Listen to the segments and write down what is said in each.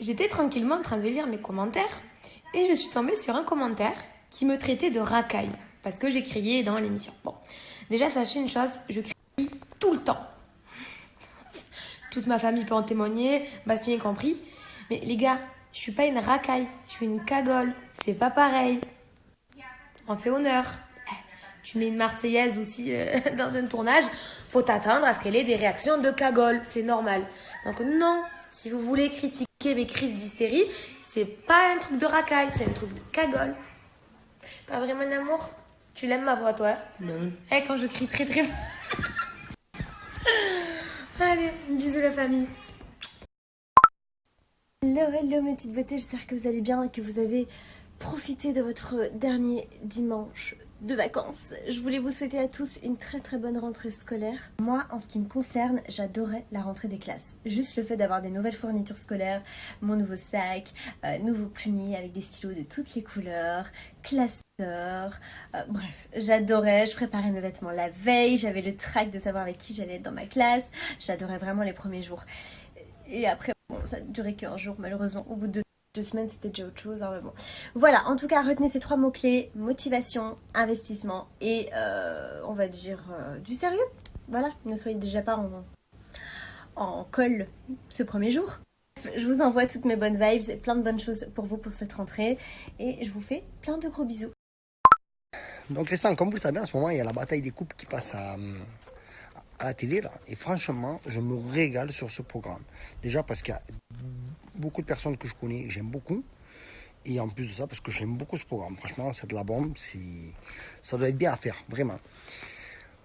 J'étais tranquillement en train de lire mes commentaires et je suis tombée sur un commentaire qui me traitait de racaille parce que j'ai crié dans l'émission. Bon, déjà sachez une chose, je crie tout le temps. Toute ma famille peut en témoigner, Bastien y compris. Mais les gars, je suis pas une racaille, je suis une cagole. C'est pas pareil. On fait honneur. Tu mets une Marseillaise aussi dans un tournage, faut t'attendre à ce qu'elle ait des réactions de cagole, c'est normal. Donc non, si vous voulez critiquer mes crises d'hystérie, c'est pas un truc de racaille, c'est un truc de cagole. Pas vrai mon amour? Tu l'aimes ma voix toi? Non. Quand je crie très très... Allez, bisous la famille. Hello mes petites beautés, j'espère que vous allez bien et que vous avez profité de votre dernier dimanche de vacances. Je voulais vous souhaiter à tous une très très bonne rentrée scolaire. Moi, en ce qui me concerne, j'adorais la rentrée des classes. Juste le fait d'avoir des nouvelles fournitures scolaires, mon nouveau sac, nouveau plumier avec des stylos de toutes les couleurs, classeur, bref, j'adorais. Je préparais mes vêtements la veille, j'avais le trac de savoir avec qui j'allais être dans ma classe. J'adorais vraiment les premiers jours. Et après, bon, ça ne durait qu'un jour, malheureusement. Au bout de 2 semaines, c'était déjà autre chose. Hein, mais bon. Voilà, en tout cas, retenez ces 3 mots-clés. Motivation, investissement et, on va dire, du sérieux. Voilà, ne soyez déjà pas en colle ce premier jour. Je vous envoie toutes mes bonnes vibes et plein de bonnes choses pour vous pour cette rentrée. Et je vous fais plein de gros bisous. Donc les sangs, comme vous le savez, en ce moment, il y a la bataille des couples qui passe à la télé là, et franchement je me régale sur ce programme, déjà parce qu'il y a beaucoup de personnes que je connais, j'aime beaucoup, et en plus de ça parce que j'aime beaucoup ce programme. Franchement c'est de la bombe, ça doit être bien à faire, vraiment.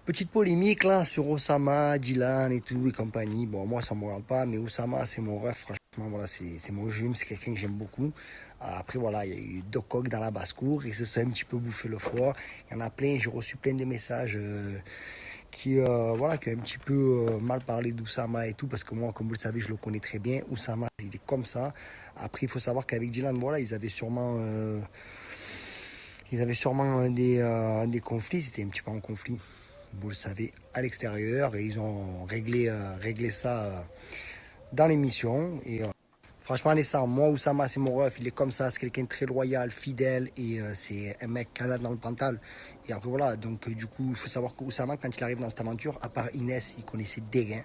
Petite polémique là sur Oussama, Dylan et tout et compagnie. Bon, moi ça me regarde pas, mais Oussama c'est mon ref, franchement voilà, c'est mon jume, c'est quelqu'un que j'aime beaucoup. Après voilà, il y a eu deux coqs dans la basse-cour, ils se sont un petit peu bouffé le foie. Il y en a plein, j'ai reçu plein de messages qui voilà, qui a un petit peu mal parlé d'Oussama et tout, parce que moi, comme vous le savez, je le connais très bien. Oussama, il est comme ça. Après, il faut savoir qu'avec Dylan, voilà, ils avaient sûrement des conflits. C'était un petit peu en conflit, vous le savez, à l'extérieur, et ils ont réglé ça dans l'émission. Et franchement, les sangs, moi, Oussama, c'est mon ref, il est comme ça, c'est quelqu'un de très loyal, fidèle, et c'est un mec canal dans le pantal. Et après, voilà, donc du coup, il faut savoir qu'Oussama, quand il arrive dans cette aventure, à part Inès, il connaissait des gains.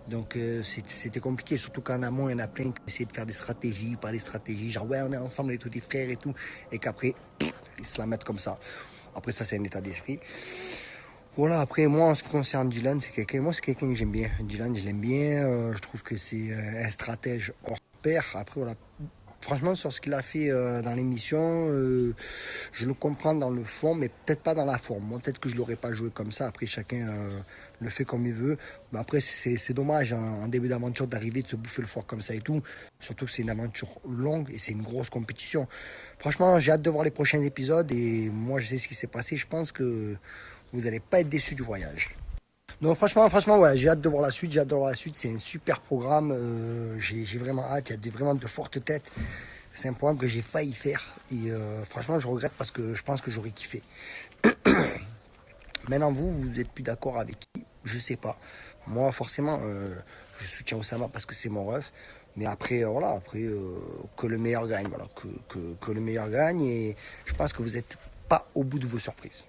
Donc c'était compliqué, surtout qu'en amont, il y en a plein qui essayaient de faire des stratégies, pas des stratégies, genre ouais, on est ensemble, on est tous des frères et tout, et qu'après, ils se la mettent comme ça. Après, ça, c'est un état d'esprit. Voilà, après, moi, en ce qui concerne Dylan, c'est quelqu'un que j'aime bien. Dylan, je l'aime bien, je trouve que c'est un stratège hors pair. Après, voilà, franchement, sur ce qu'il a fait dans l'émission, je le comprends dans le fond, mais peut-être pas dans la forme. Moi, peut-être que je l'aurais pas joué comme ça. Après, chacun le fait comme il veut. Mais après, c'est dommage, en début d'aventure, d'arriver, de se bouffer le foie comme ça et tout. Surtout que c'est une aventure longue et c'est une grosse compétition. Franchement, j'ai hâte de voir les prochains épisodes. Et moi, je sais ce qui s'est passé. Je pense que vous n'allez pas être déçus du voyage. Donc franchement, ouais, j'ai hâte de voir la suite, c'est un super programme, j'ai vraiment hâte, il y a vraiment de fortes têtes. C'est un programme que j'ai failli faire et franchement je regrette parce que je pense que j'aurais kiffé. Maintenant vous êtes plus d'accord avec qui? Je sais pas. Moi forcément je soutiens Oussama parce que c'est mon ref. Mais après, voilà, que le meilleur gagne, voilà, que le meilleur gagne, et je pense que vous n'êtes pas au bout de vos surprises.